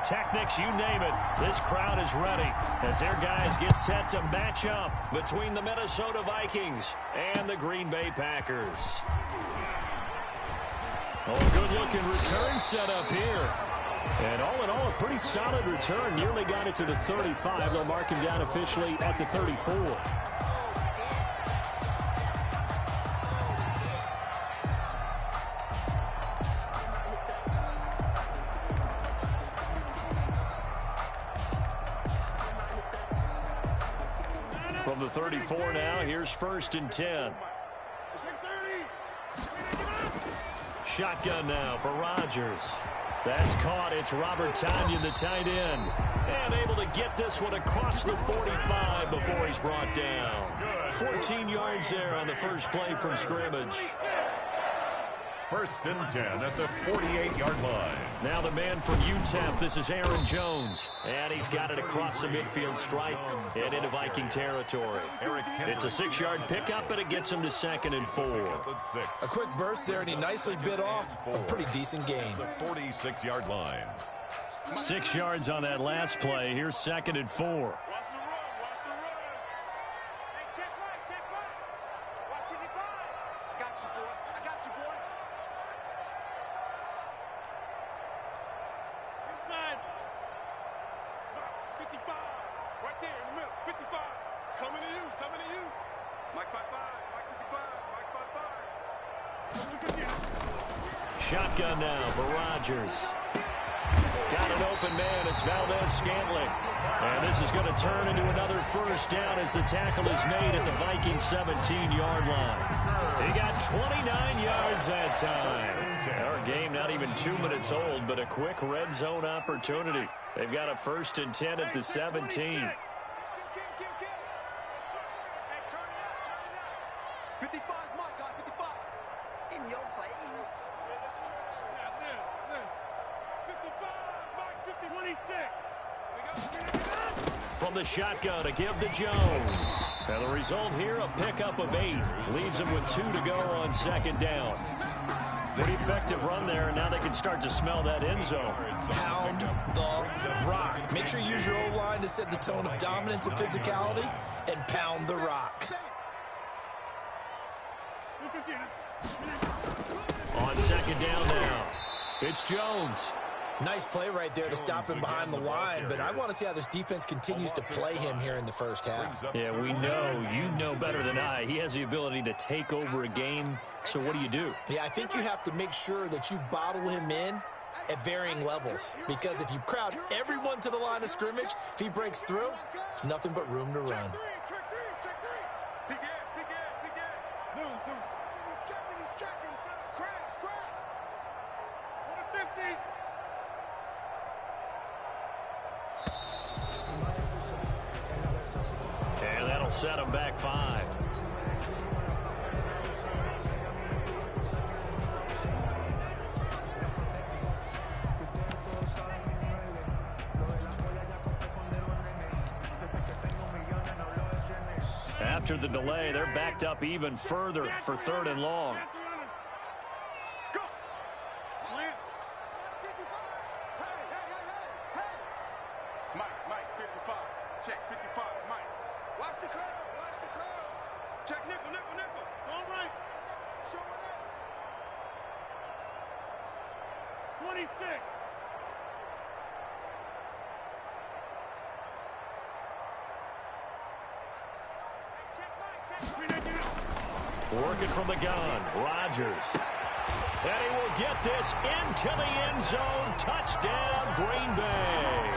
pyrotechnics, you name it. This crowd is ready as their guys get set to match up between the Minnesota Vikings and the Green Bay Packers. Oh, good-looking return set up here. And all in all, a pretty solid return. Nearly got it to the 35. They'll mark him down officially at the 34. From the 34 now, here's 1st and 10. Shotgun now for Rodgers. That's caught. It's Robert Tonyan, the tight end. And able to get this one across the 45 before he's brought down. 14 yards there on the first play from scrimmage. 1st and 10 at the 48-yard line. Now the man from UTEP, this is Aaron Jones. And he's got it across the midfield stripe and into Viking territory. It's a 6-yard pickup, and it gets him to 2nd and 4. A quick burst there, and he nicely bit off a pretty decent gain. The 46-yard line. 6 yards on that last play. Here's 2nd and 4. Shotgun now for Rodgers. Got an open man. It's Valdez-Scantling. And this is going to turn into another first down as the tackle is made at the Vikings 17-yard line. He got 29 yards that time. Our game not even 2 minutes old, but a quick red zone opportunity. They've got a 1st and 10 at the 17. 55, Mike, guys, 55. In your face. 55, Mike, 26. From the shotgun, a give to Jones. And the result here, a pickup of 8. Leaves him with 2 to go on 2nd down. Pretty effective run there, and now they can start to smell that end zone. Pound the rock. Make sure you use your O-line to set the tone of dominance and physicality, and pound the rock. On 2nd down now, it's Jones. Nice play right there to stop him behind the line, but I want to see how this defense continues to play him here in the first half. Yeah, we know. You know better than I. He has the ability to take over a game, so what do? Yeah, I think you have to make sure that you bottle him in at varying levels, because if you crowd everyone to the line of scrimmage, if he breaks through, there's nothing but room to run. And that'll set him back 5. After the delay, they're backed up even further for 3rd and long. Mike, 55. Check, 55, Mike. Watch the curls. Check, nickel. All right. Show it up. 26. Working from the gun, Rodgers. And he will get this into the end zone. Touchdown, Green Bay.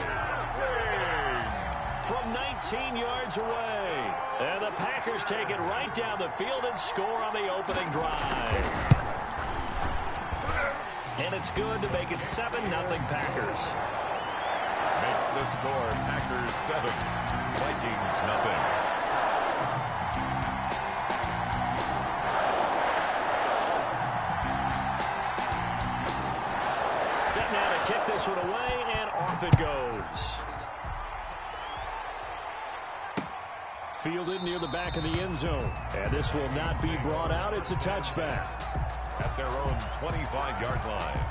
From 19 yards away. And the Packers take it right down the field and score on the opening drive. And it's good to make it 7-0 Packers. Makes the score Packers 7, Vikings nothing. Set now to kick this one away, and off it goes. Fielded near the back of the end zone. And this will not be brought out. It's a touchback. At their own 25-yard line.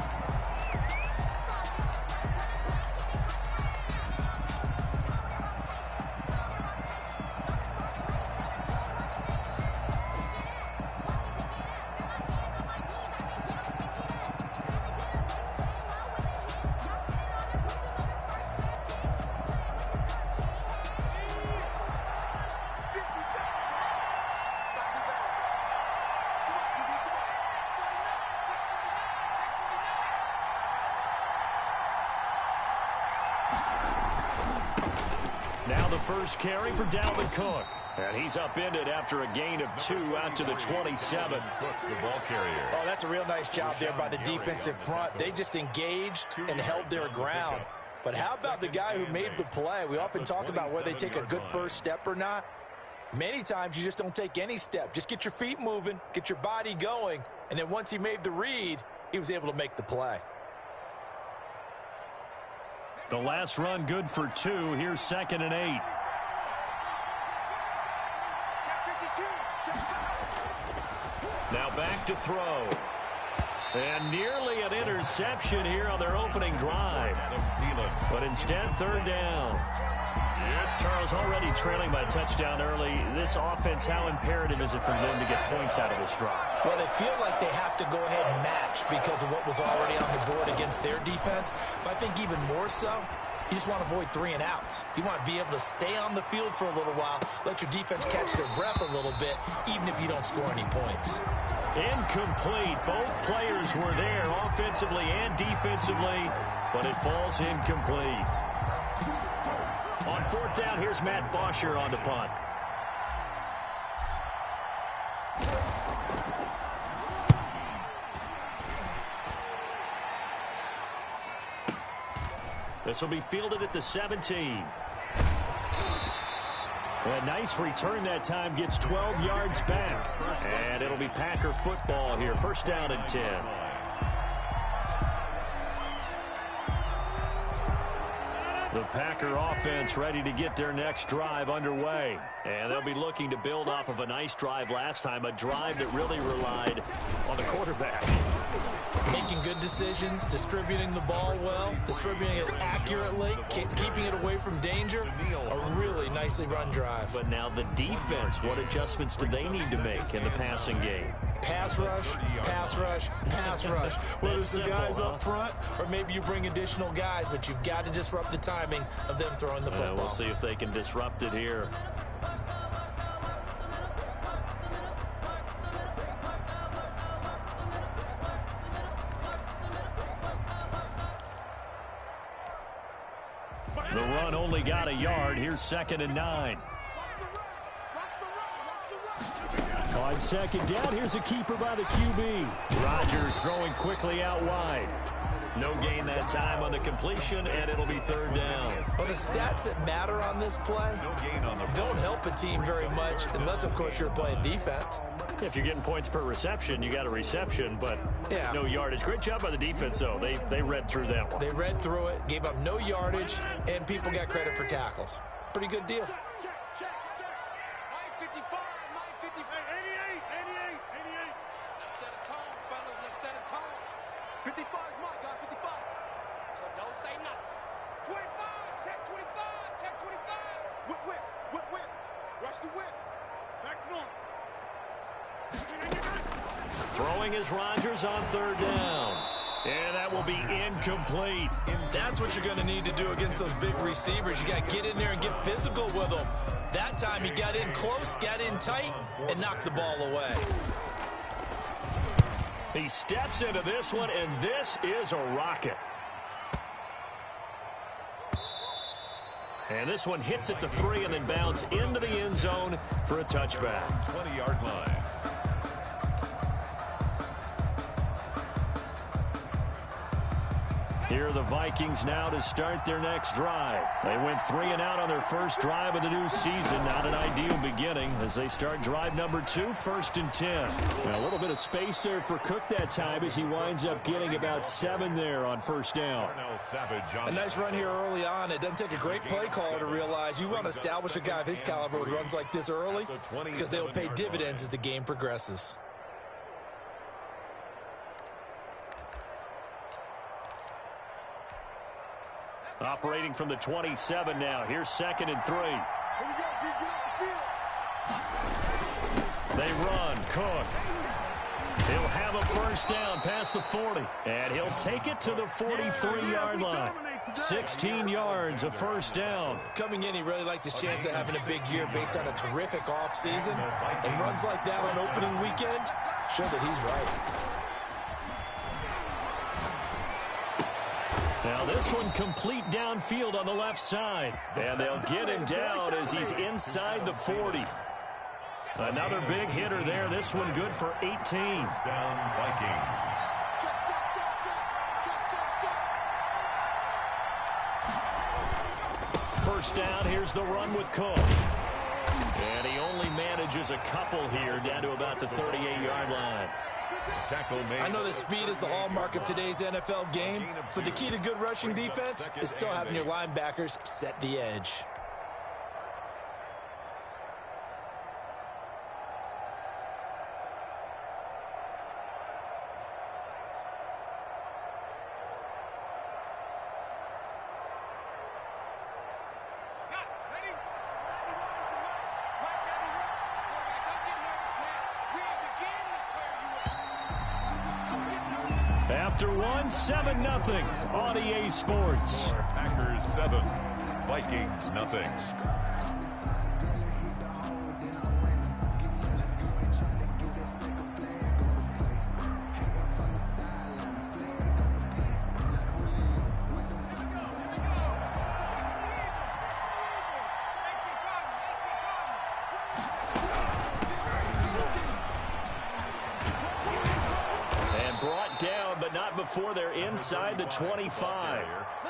Now the first carry for Dalvin Cook. And he's upended after a gain of 2 out to the 27. Cook's the ball carrier. Oh, that's a real nice job there by the defensive front. They just engaged and held their ground. But how about the guy who made the play? We often talk about whether they take a good first step or not. Many times you just don't take any step. Just get your feet moving, get your body going, and then once he made the read, he was able to make the play. The last run good for 2. Here's 2nd and 8. Now back to throw. And nearly an interception here on their opening drive. But instead, 3rd down. Charles, already trailing by a touchdown early. This offense, how imperative is it for them to get points out of this drive? Well, they feel like they have to go ahead and match because of what was already on the board against their defense. But I think even more so, you just want to avoid 3 and outs. You want to be able to stay on the field for a little while, let your defense catch their breath a little bit, even if you don't score any points. Incomplete. Both players were there offensively and defensively, but it falls incomplete. On 4th down, here's Matt Bosher on the punt. This will be fielded at the 17. A nice return that time, gets 12 yards back. And it'll be Packer football here. 1st down and 10. The Packer offense ready to get their next drive underway. And they'll be looking to build off of a nice drive last time, a drive that really relied on the quarterback. Making good decisions, distributing the ball well, distributing it accurately, keeping it away from danger. A really nicely run drive. But now the defense, what adjustments do they need to make in the passing game? Pass rush, pass rush, pass rush. Whether it's the guys up front or maybe you bring additional guys, but you've got to disrupt the timing of them throwing the football. We'll see if they can disrupt it here. The run only got a yard. Here's 2nd and 9. On 2nd down, here's a keeper by the QB. Rodgers throwing quickly out wide. No gain that time on the completion, and it'll be 3rd down. Well, the stats that matter on this play don't help a team very much unless, of course, you're playing defense. If you're getting points per reception, you got a reception, but no yardage. Great job by the defense, though. They read through that one. They read through it, gave up no yardage, and people got credit for tackles. Pretty good deal. Throwing is Rodgers on 3rd down. And that will be incomplete. That's what you're going to need to do against those big receivers. You got to get in there and get physical with them. That time he got in close, got in tight, and knocked the ball away. He steps into this one, and this is a rocket. And this one hits at the 3 and then bounds into the end zone for a touchback. 20-yard line. Here are the Vikings now to start their next drive. They went 3 and out on their first drive of the new season. Not an ideal beginning as they start drive number 2, 1st and 10. Now, a little bit of space there for Cook that time as he winds up getting about 7 there on 1st down. A nice run here early on. It doesn't take a great play caller to realize you want to establish a guy of his caliber who runs like this early because they will pay dividends as the game progresses. Operating from the 27 now. Here's 2nd and 3. They run. Cook. He'll have a 1st down past the 40. And he'll take it to the 43-yard line. 16 yards, a 1st down. Coming in, he really liked his chance of having a big year based on a terrific offseason. And runs like that on opening weekend show that he's right. Now this one complete downfield on the left side. And they'll get him down as he's inside the 40. Another big hitter there. This one good for 18. Down Vikings. First down, here's the run with Cook. And he only manages a couple here down to about the 38-yard line. I know that speed is the hallmark of today's NFL game, but the key to good rushing defense is still having your linebackers set the edge. After one, 7-0 on EA Sports. Packers 7, Vikings nothing. Before they're inside the 25.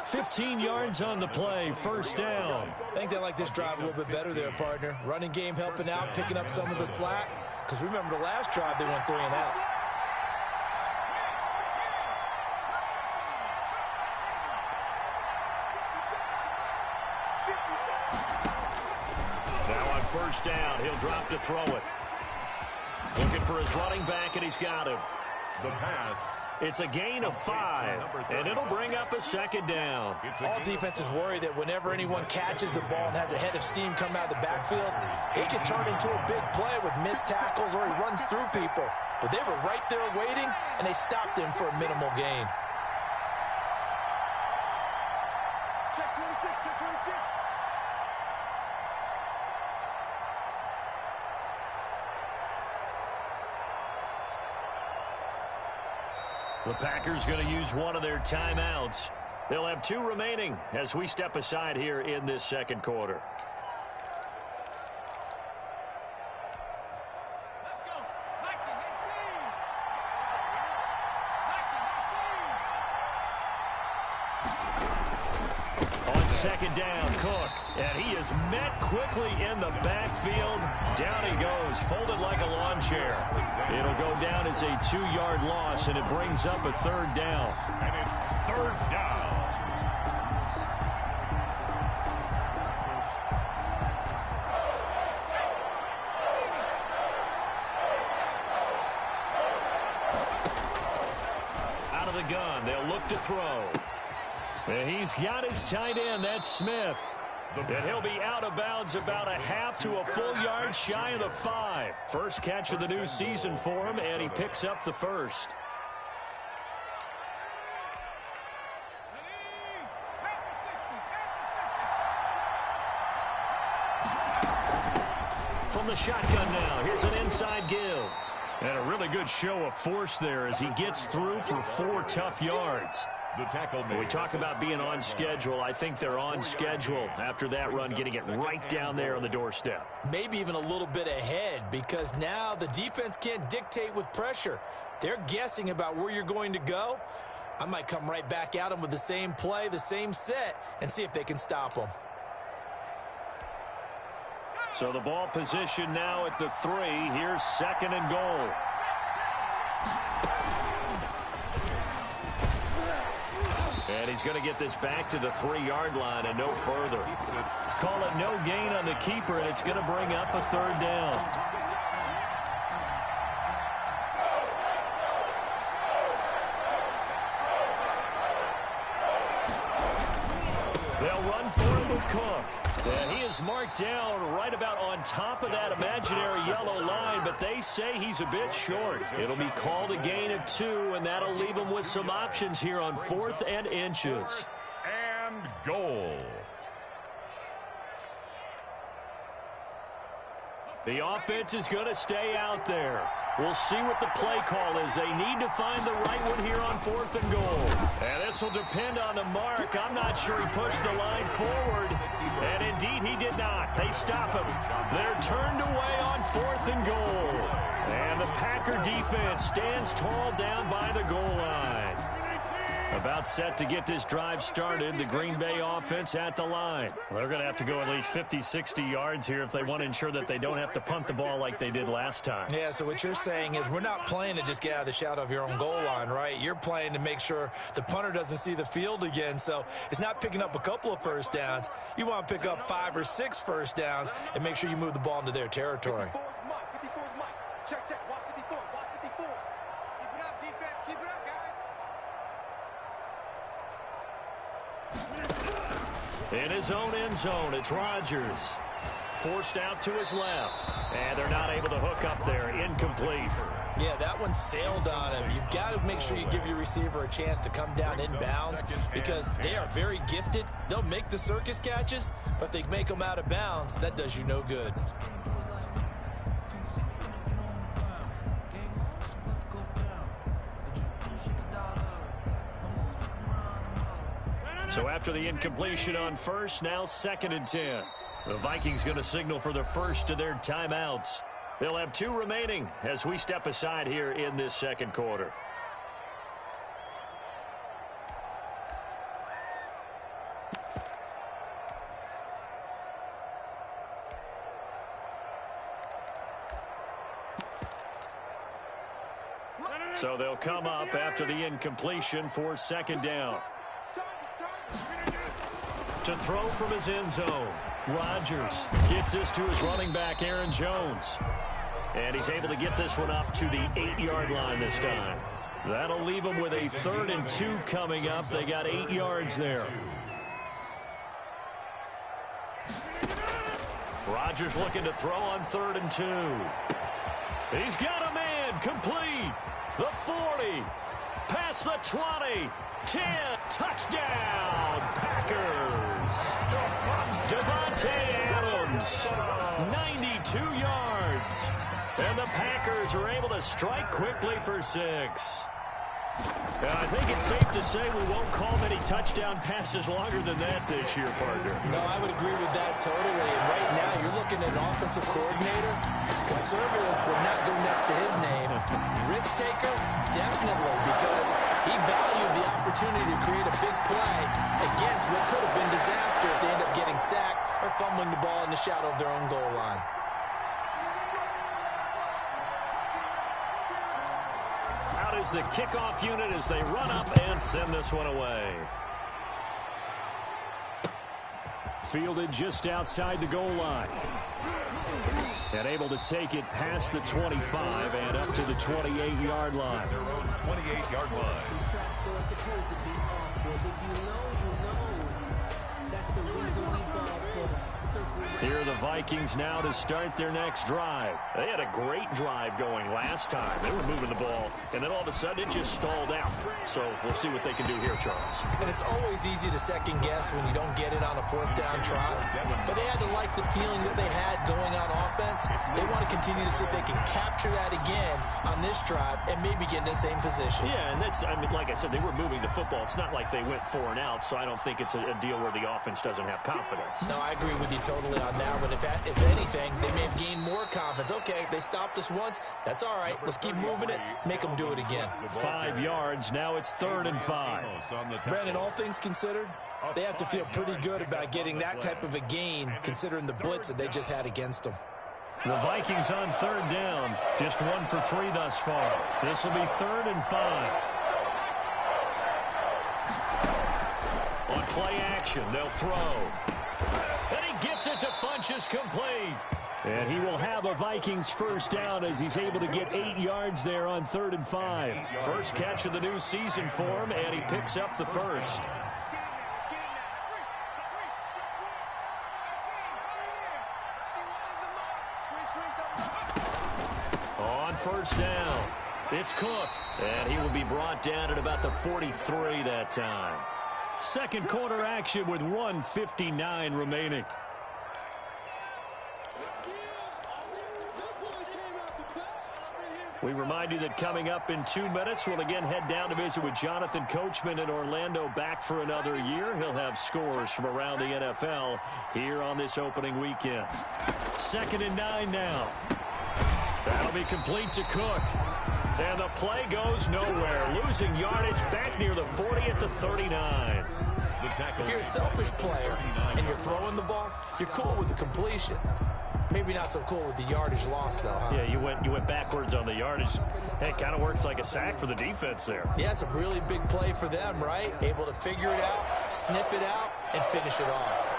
15 yards on the play, first down. I think they like this drive a little bit better there, partner. Running game helping out, picking up some of the slack. Because remember the last drive, they went 3 and out. Now on first down, he'll drop to throw it. Looking for his running back, and he's got him. The pass. It's a gain of 5, and it'll bring up a second down. All defenses worry that whenever anyone catches the ball and has a head of steam come out of the backfield, it can turn into a big play with missed tackles or he runs through people. But they were right there waiting, and they stopped him for a minimal gain. Check 26, check 26. The Packers going to use one of their timeouts. They'll have 2 remaining as we step aside here in this second quarter. On second down, Cook. And he is met quickly in the backfield. Down he goes, folded like a lawn chair. It'll go down as a 2-yard loss, and it brings up a third down. And it's third down. Out of the gun, they'll look to throw. And he's got his tight end, that's Smith. And he'll be out of bounds about a half to a full yard shy of the 5. First catch of the new season for him, and he picks up the first. From the shotgun now, here's an inside give. And a really good show of force there as he gets through for 4 tough yards. The tackle made. When we talk about being on schedule, I think they're on schedule after that run, getting it right down there on the doorstep. Maybe even a little bit ahead, because now the defense can't dictate with pressure. They're guessing about where you're going to go. I might come right back at them with the same play, the same set, and see if they can stop them. So the ball position now at the 3. Here's second and goal. And he's going to get this back to the 3-yard line and no further. Call it no gain on the keeper, and it's going to bring up a third down. They'll run for it with Cook. And he is marked down right about on top of that imaginary yellow line, but they say he's a bit short. It'll be called a gain of 2, and that'll leave him with some options here on 4th and inches. And goal. The offense is going to stay out there. We'll see what the play call is. They need to find the right one here on 4th and goal. And this will depend on the mark. I'm not sure he pushed the line forward. And indeed, he did not. They stop him. They're turned away on 4th and goal. And the Packer defense stands tall down by the goal line. About set to get this drive started. The Green Bay offense at the line. They're going to have to go at least 50, 60 yards here if they want to ensure that they don't have to punt the ball like they did last time. Yeah, so what you're saying is we're not playing to just get out of the shadow of your own goal line, right? You're playing to make sure the punter doesn't see the field again. So it's not picking up a couple of first downs. You want to pick up 5 or 6 first downs and make sure you move the ball into their territory. 54's Mike. 54's Mike. Check, check. Watch 54. Watch 54. Keep it up, defense. Keep it up, guys. In his own end zone, it's Rodgers. Forced out to his left. And they're not able to hook up there. Incomplete. Yeah, that one sailed on him. You've got to make sure you give your receiver a chance to come down inbounds because they are very gifted. They'll make the circus catches, but they make them out of bounds. That does you no good. So after the incompletion on first, now 2nd and 10. The Vikings going to signal for the first of their timeouts. They'll have 2 remaining as we step aside here in this second quarter. So they'll come up after the incompletion for 2nd down. To throw from his end zone, Rodgers gets this to his running back, Aaron Jones. And he's able to get this one up to the 8-yard line this time. That'll leave him with a 3rd and 2 coming up. They got 8 yards there. Rodgers looking to throw on 3rd and 2. He's got a man complete. The 40, past the 20, 10, touchdown, Packers. Davante Adams, 92 yards. And the Packers are able to strike quickly for 6. I think it's safe to say we won't call many touchdown passes longer than that this year, partner. No, I would agree with that totally. And right now, you're looking at an offensive coordinator. Conservative would not go next to his name. Risk taker, definitely, because he valued the opportunity to create a big play against what could have been disaster if they end up getting sacked or fumbling the ball in the shadow of their own goal line. Out is the kickoff unit as they run up and send this one away. Fielded just outside the goal line. And able to take it past the 25 and up to the 28-yard line. Their own 28-yard line. Here are the Vikings now to start their next drive. They had a great drive going last time. They were moving the ball, and then all of a sudden it just stalled out. So we'll see what they can do here, Charles. And it's always easy to second guess when you don't get it on a 4th down try. But they had to like the feeling that they had going on offense. They want to continue to see if they can capture that again on this drive and maybe get in the same position. Yeah, and that's, I mean, like I said, they were moving the football. It's not like they went 4 and out, so I don't think it's a deal where the offense doesn't have confidence. No, I agree with you totally on that one. If anything, they may have gained more confidence. Okay, they stopped us once. That's all right. Let's keep moving it. Make them do it again. 5 yards. Now it's 3rd and 5. Brandon, all things considered, they have to feel pretty good about getting that type of a gain considering the blitz that they just had against them. The Vikings on 3rd down. Just 1 for 3 thus far. This will be 3rd and 5. On play action, they'll throw. And he gets it to Funchess complete. And he will have a Vikings first down as he's able to get 8 yards there on 3rd and 5. First catch of the new season for him, and he picks up the first. On 1st down, it's Cook. And he will be brought down at about the 43 that time. Second quarter action with 1:59 remaining. We remind you that coming up in 2 minutes, we'll again head down to visit with Jonathan Coachman in Orlando, back for another year. He'll have scores from around the NFL here on this opening weekend. 2nd and 9 now. That'll be complete to Cook. And the play goes nowhere. Losing yardage back near the 40 at the 39. If you're a selfish player and you're throwing the ball, you're cool with the completion. Maybe not so cool with the yardage loss, though, huh? Yeah, you went backwards on the yardage. Hey, it kind of works like a sack for the defense there. Yeah, it's a really big play for them, right? Able to figure it out, sniff it out, and finish it off.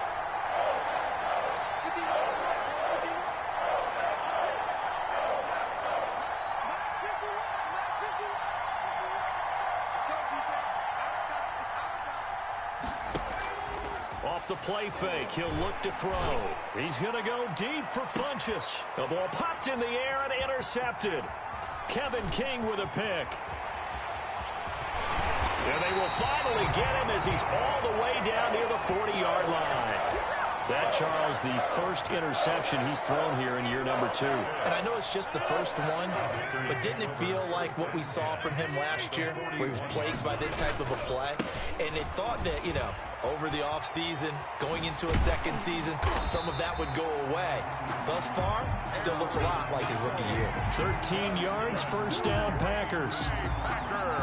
Off the play fake, he'll look to throw. He's going to go deep for Funchess. The ball popped in the air and intercepted. Kevin King with a pick. And they will finally get him as he's all the way down near the 40-yard line. That, Charles, the first interception he's thrown here in year number 2. And I know it's just the first one, but didn't it feel like what we saw from him last year, where he was plagued by this type of a play? And it thought that, over the offseason, going into a second season, some of that would go away. Thus far, still looks a lot like his rookie year. 13 yards, first down, Packers.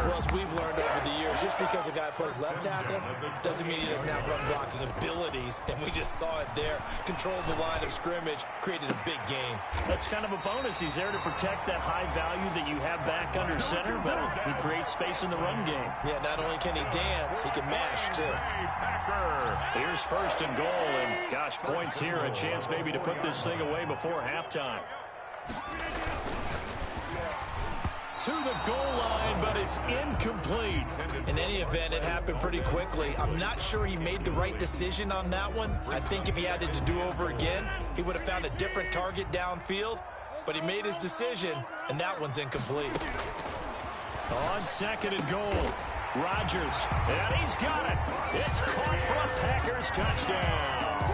Well, as we've learned over the years, just because a guy plays left tackle doesn't mean he doesn't have run blocking abilities, and we just saw it there. Controlled the line of scrimmage, created a big game. That's kind of a bonus. He's there to protect that high value that you have back under center, but he creates space in the run game. Yeah, not only can he dance, he can mash, too. Here's 1st and goal, and gosh, points here, a chance maybe to put this thing away before halftime. To the goal line, but it's incomplete. In any event, it happened pretty quickly. I'm not sure he made the right decision on that one. I think if he had it to do over again, he would have found a different target downfield, but he made his decision, and that one's incomplete. On 2nd and goal, Rodgers, and he's got it. It's caught for a Packers touchdown.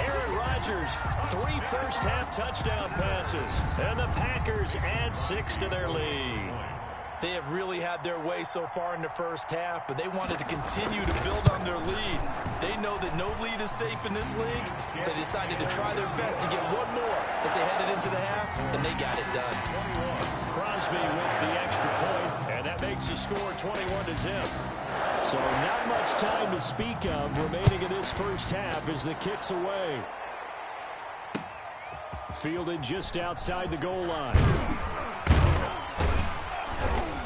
Aaron Rodgers, 3 first-half touchdown passes, and the Packers add 6 to their lead. They have really had their way so far in the first half, but they wanted to continue to build on their lead. They know that no lead is safe in this league, so they decided to try their best to get one more as they headed into the half, and they got it done. Crosby with the extra point, and that makes the score 21-0. So not much time to speak of remaining in this first half as the kick's away. Fielded just outside the goal line.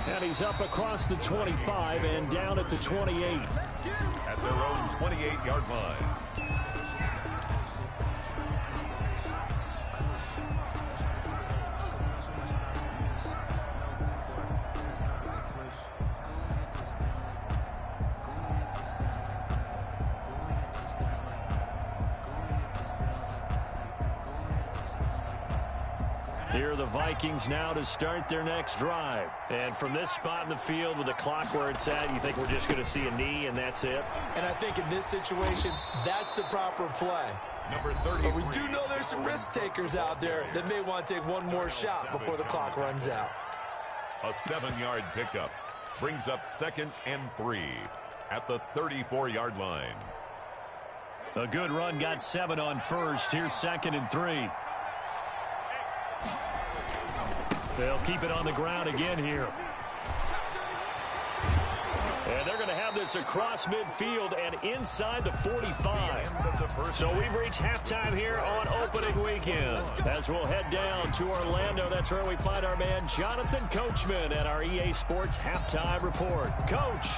And he's up across the 25 and down at the 28. At their own 28-yard line. Here are the Vikings now to start their next drive. And from this spot in the field with the clock where it's at, you think we're just going to see a knee and that's it? And I think in this situation, that's the proper play. Number 30. But we do know there's some risk takers out there that may want to take one more shot before the clock runs out. A 7-yard pickup brings up 2nd and 3 at the 34-yard line. A good run, got 7 on first. Here's 2nd and 3. They'll keep it on the ground again here. And they're going to have this across midfield and inside the 45. So we've reached halftime here on opening weekend. As we'll head down to Orlando, that's where we find our man Jonathan Coachman at our EA Sports Halftime Report. Coach.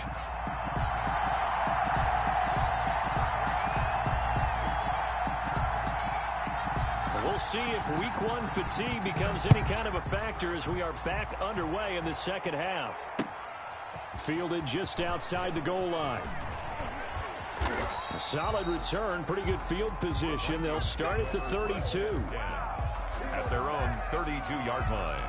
We'll see if week 1 fatigue becomes any kind of a factor as we are back underway in the second half. Fielded just outside the goal line. A solid return, pretty good field position. They'll start at the 32. At their own 32-yard line.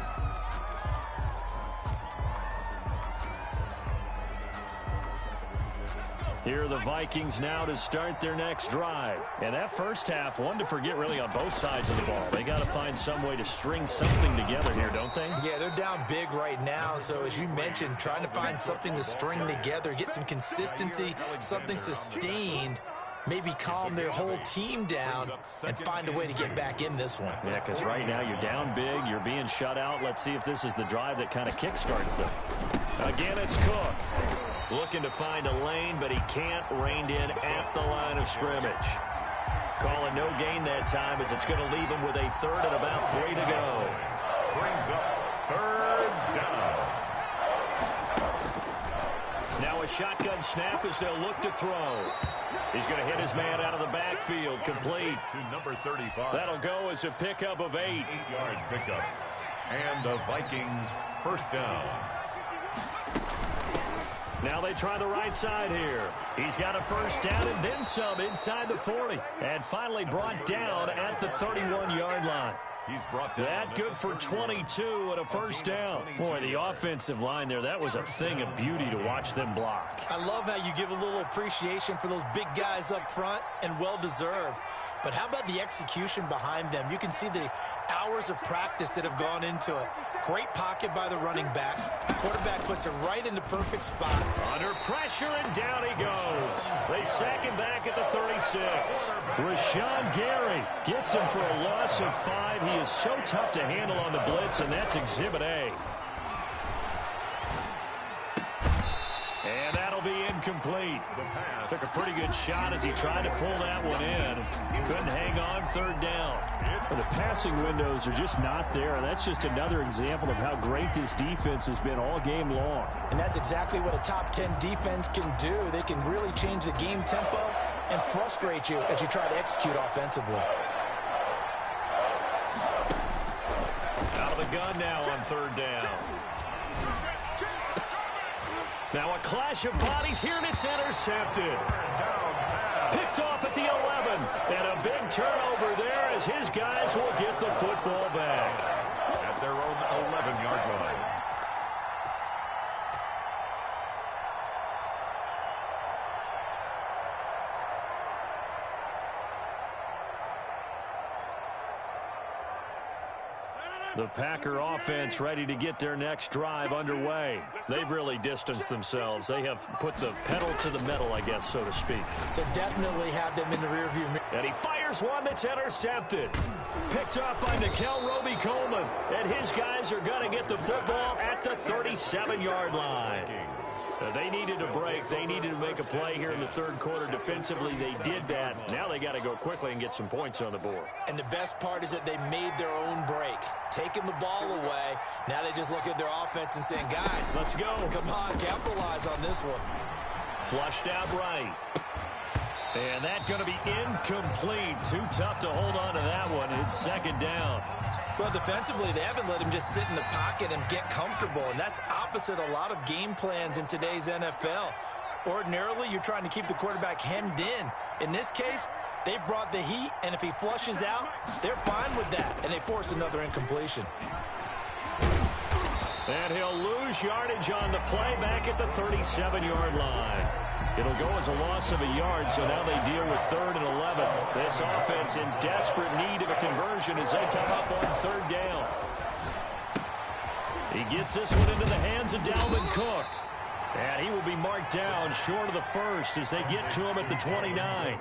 Here are the Vikings now to start their next drive. And that first half, one to forget really on both sides of the ball. They got to find some way to string something together here, don't they? Yeah, they're down big right now. So as you mentioned, trying to find something to string together, get some consistency, something sustained, maybe calm their whole team down and find a way to get back in this one. Yeah, because right now you're down big, you're being shut out. Let's see if this is the drive that kind of kickstarts them. Again, it's Cook. Looking to find a lane, but he can't. Reined in at the line of scrimmage. Calling no gain that time as it's going to leave him with a third and about 3 to go. Brings up third down. Now a shotgun snap as they'll look to throw. He's going to hit his man out of the backfield. Complete. To number 35. That'll go as a pickup of 8. 8-yard pickup. And the Vikings first down. Now they try the right side here. He's got a first down and then some inside the 40. And finally brought down at the 31-yard line. He's brought down. That good for 22 and a first down. Boy, the offensive line there, that was a thing of beauty to watch them block. I love how you give a little appreciation for those big guys up front, and well-deserved. But how about the execution behind them? You can see the hours of practice that have gone into it. Great pocket by the running back. Quarterback puts it right in the perfect spot. Under pressure, and down he goes. They sack him back at the 36. Rashawn Gary gets him for a loss of 5. He is so tough to handle on the blitz, and that's Exhibit A. And that'll be incomplete. Took a pretty good shot as he tried to pull that one in. Couldn't hang on, third down. The passing windows are just not there. That's just another example of how great this defense has been all game long. And that's exactly what a top 10 defense can do. They can really change the game tempo and frustrate you as you try to execute offensively. Out of the gun now on third down. Now a clash of bodies here, and it's intercepted. Picked off at the 11. And a big turnover there as his guys will get the football back. At their own 11-yard line. The Packer offense ready to get their next drive underway. They've really distanced themselves. They have put the pedal to the metal, I guess, so to speak. So definitely have them in the rearview mirror. And he fires one that's intercepted. Picked up by Nickel Roby-Coleman. And his guys are going to get the football at the 37-yard line. They needed a break. They needed to make a play here in the third quarter. Defensively, they did that. Now they got to go quickly and get some points on the board. And the best part is that they made their own break. Taking the ball away. Now they just look at their offense and saying, guys, let's go. Come on, capitalize on this one. Flushed out right. And that's going to be incomplete. Too tough to hold on to that one. It's second down. Well, defensively, they haven't let him just sit in the pocket and get comfortable, and that's opposite a lot of game plans in today's NFL. Ordinarily, you're trying to keep the quarterback hemmed in. In this case, they brought the heat, and if he flushes out, they're fine with that, and they force another incompletion. And he'll lose yardage on the play back at the 37-yard line. It'll go as a loss of a yard, so now they deal with 3rd and 11. This offense in desperate need of a conversion as they come up on third down. He gets this one into the hands of Dalvin Cook. And he will be marked down short of the first as they get to him at the 29.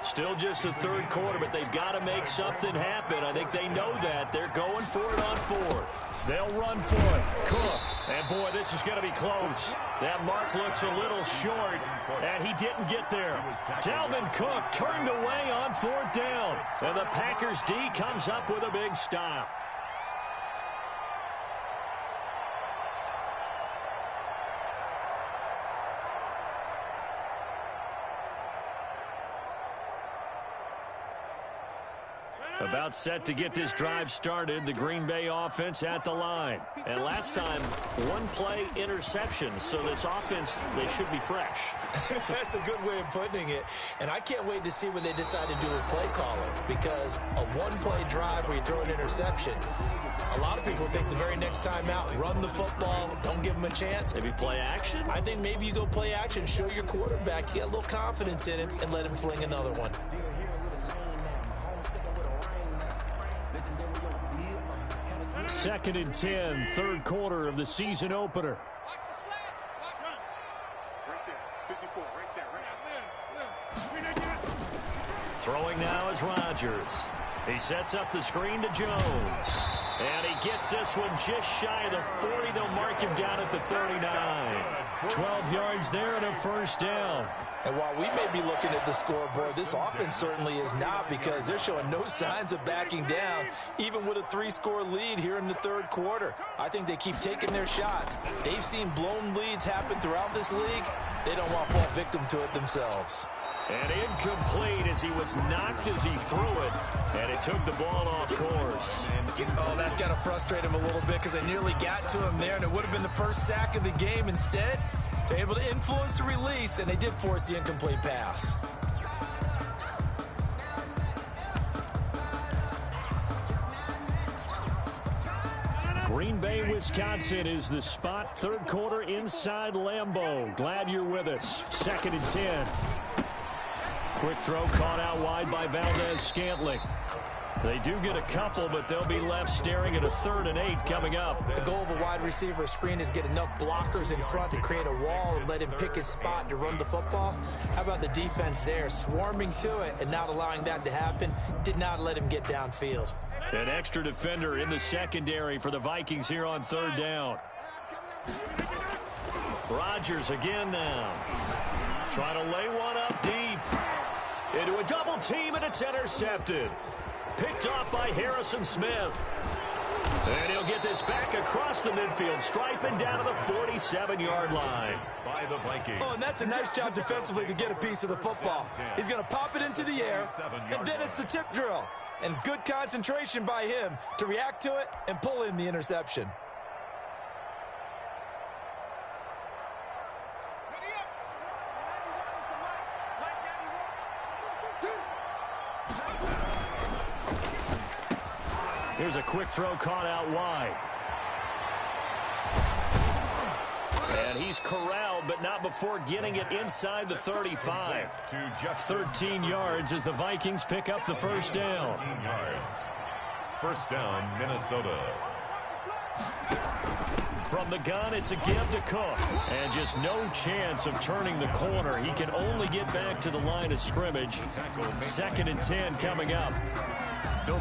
Still just the third quarter, but they've got to make something happen. I think they know that. They're going for it on fourth. They'll run for it. Cook. And, boy, this is going to be close. That mark looks a little short, and he didn't get there. Dalvin Cook turned away on fourth down. And the Packers D comes up with a big stop. About set to get this drive started, the Green Bay offense at the line. And last time, one play interception, so this offense, they should be fresh. That's a good way of putting it. And I can't wait to see what they decide to do with play calling, because a one-play drive where you throw an interception, a lot of people think the very next time out, run the football, don't give them a chance. Maybe play action? I think maybe you go play action, show your quarterback, you get a little confidence in him, and let him fling another one. Second and 10, third quarter of the season opener. Throwing now is Rodgers. He sets up the screen to Jones. And he gets this one just shy of the 40. They'll mark him down at the 39. 12 yards there and a first down. And while we may be looking at the scoreboard, this offense certainly is not, because they're showing no signs of backing down, even with a 3-score lead here in the third quarter. I think they keep taking their shots. They've seen blown leads happen throughout this league. They don't want to fall victim to it themselves. And incomplete as he was knocked as he threw it. And it took the ball off course. Oh, that's got to frustrate him a little bit, because they nearly got to him there, and it would have been the first sack of the game. Instead, they're able to influence the release, and they did force the incomplete pass. Green Bay, Wisconsin is the spot. Third quarter inside Lambeau. Glad you're with us. Second and 10. Quick throw caught out wide by Valdez-Scantling. They do get a couple, but they'll be left staring at a 3rd and 8 coming up. The goal of a wide receiver screen is get enough blockers in front to create a wall and let him pick his spot to run the football. How about the defense there, swarming to it and not allowing that to happen? Did not let him get downfield. An extra defender in the secondary for the Vikings here on 3rd down. Rodgers again now. Trying to lay one up deep. Into a double team, and it's intercepted. Picked off by Harrison Smith. And he'll get this back across the midfield stripe and down to the 47-yard line. By the Vikings. Oh, and that's a nice job defensively to get a piece of the football. He's going to pop it into the air, and then it's the tip drill. And good concentration by him to react to it and pull in the interception. Here's a quick throw caught out wide. And he's corralled, but not before getting it inside the 35. 13 yards as the Vikings pick up the first down. 13 yards. First down, Minnesota. From the gun, it's a give to Cook. And just no chance of turning the corner. He can only get back to the line of scrimmage. Second and 10 coming up.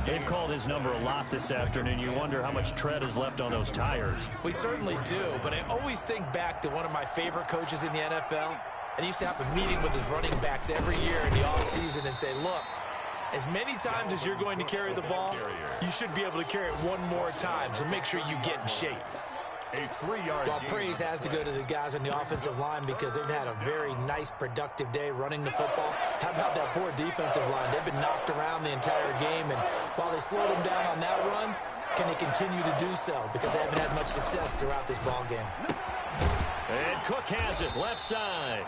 They've called his number a lot this afternoon. You wonder how much tread is left on those tires. We certainly do, but I always think back to one of my favorite coaches in the NFL. And he used to have a meeting with his running backs every year in the offseason and say, look, as many times as you're going to carry the ball, you should be able to carry it one more time, so make sure you get in shape. A 3-yard Well, praise has to go to the guys on the offensive line, because they've had a very nice, productive day running the football. How about that poor defensive line? They've been knocked around the entire game, and while they slowed them down on that run, can they continue to do so? Because they haven't had much success throughout this ball game. And Cook has it, left side.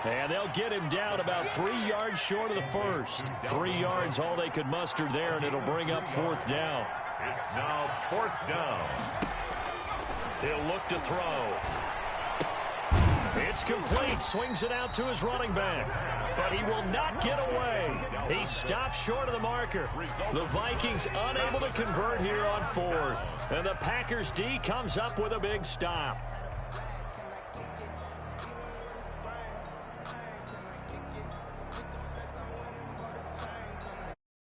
And they'll get him down about 3 yards short of the first. 3 yards all they could muster there, and it'll bring up 4th down. It's now 4th down. He'll look to throw. It's complete. Swings it out to his running back. But he will not get away. He stops short of the marker. The Vikings unable to convert here on 4th. And the Packers D comes up with a big stop.